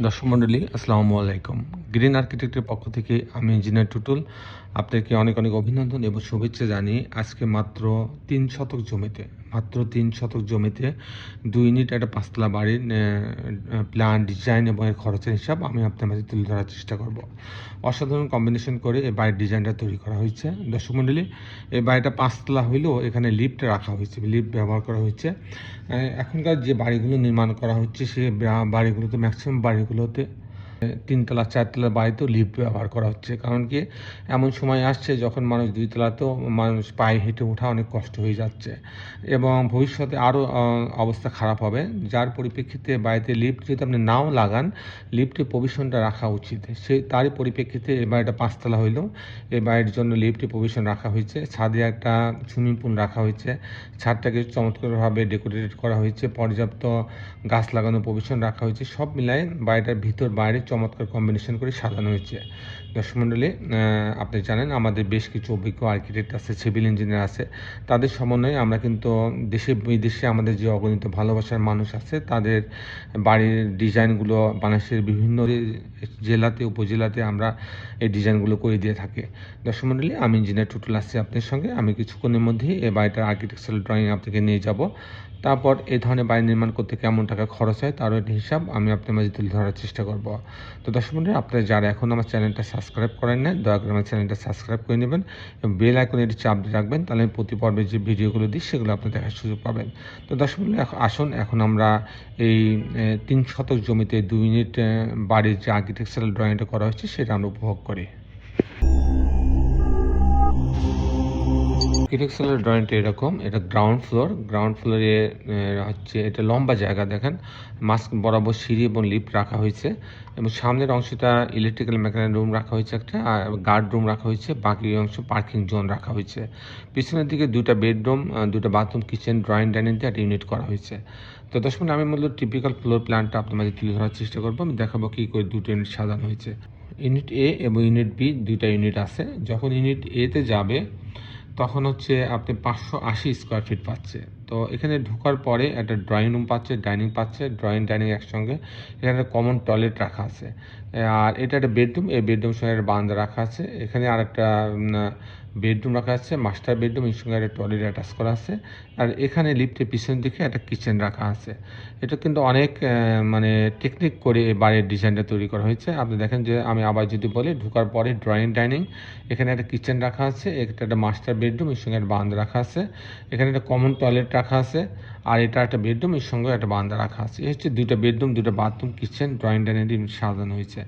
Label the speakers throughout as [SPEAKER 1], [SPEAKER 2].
[SPEAKER 1] দর্শক মণ্ডলী আসসালামু আলাইকুম। গ্রিন আর্কিটেক্টের পক্ষ থেকে আমি ইঞ্জিনিয়ার টুটুল আপনাকে অনেক অভিনন্দন এবং শুভেচ্ছা জানিয়ে আজকে মাত্র ৩ শতক জমিতে ২ ইউনিট একটা ৫ তলা বাড়ির প্ল্যান, ডিজাইন এবং এর খরচের হিসাব আমি আপনার মাঝে তুলে ধরার চেষ্টা করব। অসাধারণ কম্বিনেশন করে এই বাড়ির ডিজাইনটা তৈরি করা হয়েছে। দর্শক মণ্ডলী, এই বাড়িটা ৫ তলা হইলেও এখানে লিফট রাখা হয়েছে, লিফট ব্যবহার করা হয়েছে। এখনকার যে বাড়িগুলো নির্মাণ করা হচ্ছে সে বাড়িগুলোতে ম্যাক্সিমাম বাড়িগুলোতে ৩ তলা ৪ তলা বাড়িতেও লিফট ব্যবহার করা হচ্ছে। কারণ কি, এমন সময় আসছে যখন মানুষ ২ তলাতেও মানুষ পায়ে হেঁটে ওঠা অনেক কষ্ট হয়ে যাচ্ছে এবং ভবিষ্যতে আরও অবস্থা খারাপ হবে। যার পরিপ্রেক্ষিতে বাড়িতে লিফট যদি আপনি নাও লাগান, লিফটের প্রভিশনটা রাখা উচিত। তারই পরিপ্রেক্ষিতে এই বাড়িটা ৫ তলা হইলেও এই বাড়ির জন্য লিফটের প্রভিশন রাখা হয়েছে। ছাদে একটা সুইমিং পুল রাখা হয়েছে, ছাদটাকে চমৎকারভাবে ডেকোরেটেড করা হয়েছে, পর্যাপ্ত গাছ লাগানোর প্রভিশন রাখা হয়েছে। সব মিলায় বাড়িটার ভিতর বাইরে চমৎকার কম্বিনেশন করে সাজানো হয়েছে। দর্শক মণ্ডলী, আপনি জানেন আমাদের বেশ কিছু অভিজ্ঞ আর্কিটেক্ট আছে, সিভিল ইঞ্জিনিয়ার আছে। তাদের সমন্বয়ে আমরা কিন্তু দেশে বিদেশে আমাদের যে অগণিত ভালোবাসার মানুষ আছে তাদের বাড়ির ডিজাইনগুলো বাংলাদেশের বিভিন্ন জেলাতে উপজেলাতে আমরা এই ডিজাইনগুলো করে দিয়ে থাকি। দর্শক মণ্ডলী, আমি ইঞ্জিনিয়ার টুটুল আসছি আপনার সঙ্গে। আমি কিছুক্ষণের মধ্যেই এই বাড়িটার আর্কিটেকচারাল ড্রয়িং আপনাকে নিয়ে যাব। তারপর এই ধরনের বাড়ি নির্মাণ করতে কেমন টাকা খরচ হয় তারও একটা হিসাব আমি আপনার মাঝে তুলে ধরার চেষ্টা করব। তো দর্শক বন্ধুরা, আপনারা যারা এখন আমার চ্যানেলটা সাবস্ক্রাইব করেন না, দয়া করে আমার চ্যানেলটা সাবস্ক্রাইব করে নেবেন এবং বেল আইকনে এটি চাপ দিয়ে রাখবেন। তাহলে আমি প্রতি পর্বে যে ভিডিওগুলো দিই সেগুলো আপনি দেখার সুযোগ পাবেন। তো দর্শক বন্ধুরা, আসুন এখন আমরা এই ৩ শতক জমিতে ২ ইউনিট বাড়ির যে আর্কিটেকচারাল ড্রয়িংটা করা হয়েছে সেটা আমরা উপভোগ করি। আর্কিটেকচারাল ড্রয়িংটা এরকম, এটা গ্রাউন্ড ফ্লোরে হচ্ছে এটা লম্বা জায়গা দেখেন, মাস্ক বরাবর সিঁড়ি এবং লিফট রাখা হয়েছে এবং সামনের অংশটা ইলেকট্রিক্যাল মেকানিক্যাল রুম রাখা হয়েছে, একটা গার্ড রুম রাখা হয়েছে, বাকি অংশ পার্কিং জোন রাখা হয়েছে। পিছনের দিকে 2টা বেডরুম, 2টা বাথরুম, কিচেন, ড্রয়িং ডাইনিং দিয়ে একটা ইউনিট করা হয়েছে। তো দর্শক, আমি মূলত টিপিক্যাল ফ্লোর প্ল্যানটা আপনার মাঝে তুলে ধরার চেষ্টা করবো। আমি দেখাবো কী করে 2টো ইউনিট সাজানো হয়েছে। ইউনিট এ এবং ইউনিট বি 2টা ইউনিট আছে। যখন ইউনিট এতে যাবে তখন হচ্ছে আপনি 580 স্কোয়ার ফিট পাচ্ছে। তো এখানে ঢোকার পরে একটা ড্রয়িং রুম পাচ্ছে, ডাইনিং পাচ্ছে, ড্রয়িং ডাইনিং একসঙ্গে। এখানে একটা কমন টয়লেট রাখা আছে আর এটা একটা বেডরুম, এই বেডরুম সঙ্গে একটা বারান্দা রাখা আছে। এখানে আর একটা বেডরুম রাখা আছে, মাস্টার বেডরুম, এর সঙ্গে একটা টয়লেট অ্যাটাচ করা আছে। আর এখানে লিফটের পিছন দিকে একটা কিচেন রাখা আছে। এটা কিন্তু অনেক মানে টেকনিক করে এই বাড়ির ডিজাইনটা তৈরি করা হয়েছে। আপনি দেখেন যে আমি আবার যদি বলি, ঢোকার পরে ড্রয়িং ডাইনিং, এখানে একটা কিচেন রাখা আছে, একটা মাস্টার বেডরুম, এর সঙ্গে একটা বারান্দা রাখা আছে, এখানে একটা কমন টয়লেট রাখা আছে আর এটা একটা বেডরুম, এর সঙ্গে একটা বারান্দা রাখা আছে। এই হচ্ছে 2টা বেডরুম, 2টা বাথরুম, কিচেন, ড্রয়িং ডাইনিং সাজানো হয়েছে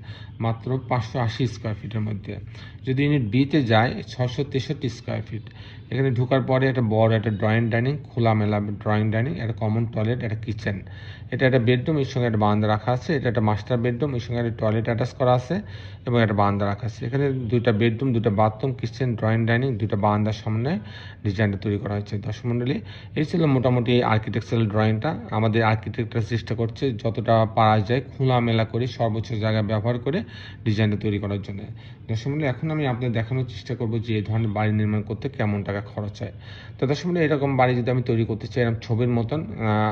[SPEAKER 1] মাত্র 580 স্কোয়ার ফিটের মধ্যে। যদি ইউনিট বিতে যায় 663 স্কোয়ার ফিট। এখানে ঢোকার পরে একটা বড় একটা ড্রয়িং ডাইনিং, খোলামেলা ড্রয়িং ডাইনিং, একটা কমন টয়লেট, একটা কিচেন, এটা একটা বেডরুম, এর সঙ্গে একটা বারান্দা রাখা আছে, এটা একটা মাস্টার বেডরুম, এর সঙ্গে একটা টয়লেট অ্যাটাচ করা আছে এবং একটা বারান্দা রাখা আছে। এখানে 2টা বেডরুম, 2টা বাথরুম, কিচেন, ড্রয়িং ডাইনিং, 2টা বারান্দার সামনে ডিজাইনটা তৈরি করা হয়েছে। দর্শক মণ্ডলী, এই ছিল মোটামুটি আর্কিটেকচারাল ড্রয়িংটা। আমাদের আর্কিটেক্টরা চেষ্টা করছে যতটা পারা যায় খোলামেলা করে সর্বোচ্চ জায়গা ব্যবহার করে ডিজাইনটা তৈরি করার জন্য। দর্শক মণ্ডলী, এখন আমি আপনাদের দেখানোর চেষ্টা করবো যে এই ধরনের বাড়ি নির্মাণ করতে কেমন টাকা খরচ হয়। তো দর্শক মণ্ডলী, এরকম বাড়ি যদি আমি তৈরি করতে চাই এরকম ছবির মতন,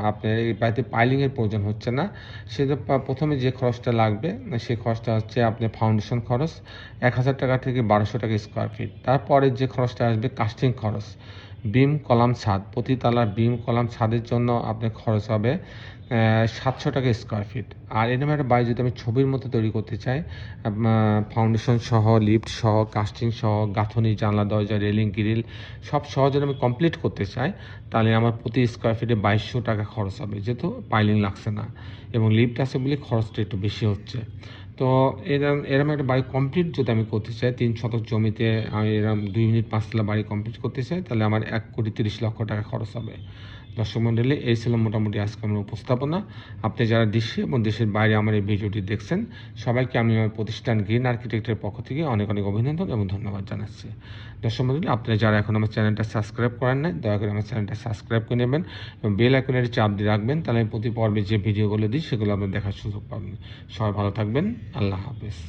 [SPEAKER 1] আপনার এই বাড়িতে পাইলিংয়ের প্রয়োজন হচ্ছে না। সেটা প্রথমে যে খরচটা লাগবে সেই খরচটা হচ্ছে আপনার ফাউন্ডেশন খরচ 1000 টাকা থেকে 1200 টাকা স্কোয়ার ফিট। তারপরে যে খরচটা আসবে কাস্টিং খরচ, বিম কলাম ছাদ, প্রতি তলার বিম কলাম ছাদের জন্য আপনার খরচ হবে 700 টাকা স্কোয়ার ফিট। আর এরকম একটা বাড়ি যদি আমি ছবির মতো তৈরি করতে চাই, ফাউন্ডেশন সহ, লিফট সহ, কাস্টিং সহ, গাঁথনি, জানলা, দরজা, রেলিং, গ্রিল সব সহ যদি আমি কমপ্লিট করতে চাই তাহলে আমার প্রতি স্কোয়ার ফিটে 2200 টাকা খরচ হবে, যেহেতু পাইলিং লাগছে না এবং লিফট আছে বলে খরচটা একটু বেশি হচ্ছে। তো এরকম একটা বাড়ি কমপ্লিট যদি আমি করতে চাই 3 শতক জমিতে, আমি এরকম 2 ইউনিট 5 তলা বাড়ি কমপ্লিট করতে চাই তাহলে আমার 1,30,00,000 টাকা খরচ হবে। দর্শক মণ্ডলী, এই ছিল মোটামুটি আজকে আমার উপস্থাপনা। আপনি যারা দেশে এবং দেশের বাইরে আমার এই ভিডিওটি দেখছেন সবাইকে আমি আমার প্রতিষ্ঠান গ্রিন আর্কিটেক্টের পক্ষ থেকে অনেক অভিনন্দন এবং ধন্যবাদ জানাচ্ছি। দর্শক মণ্ডলী, আপনারা যারা এখন আমার চ্যানেলটা সাবস্ক্রাইব করেন না, দয়া করে আমার চ্যানেলটা সাবস্ক্রাইব করে নেবেন এবং বেল আইকনের চাপ দিয়ে রাখবেন, তাহলে আমি প্রতি পর্বে যে ভিডিওগুলো দিই সেগুলো আপনি দেখার সুযোগ পাবেন। সবাই ভালো থাকবেন। আল্লাহ হাফেজ।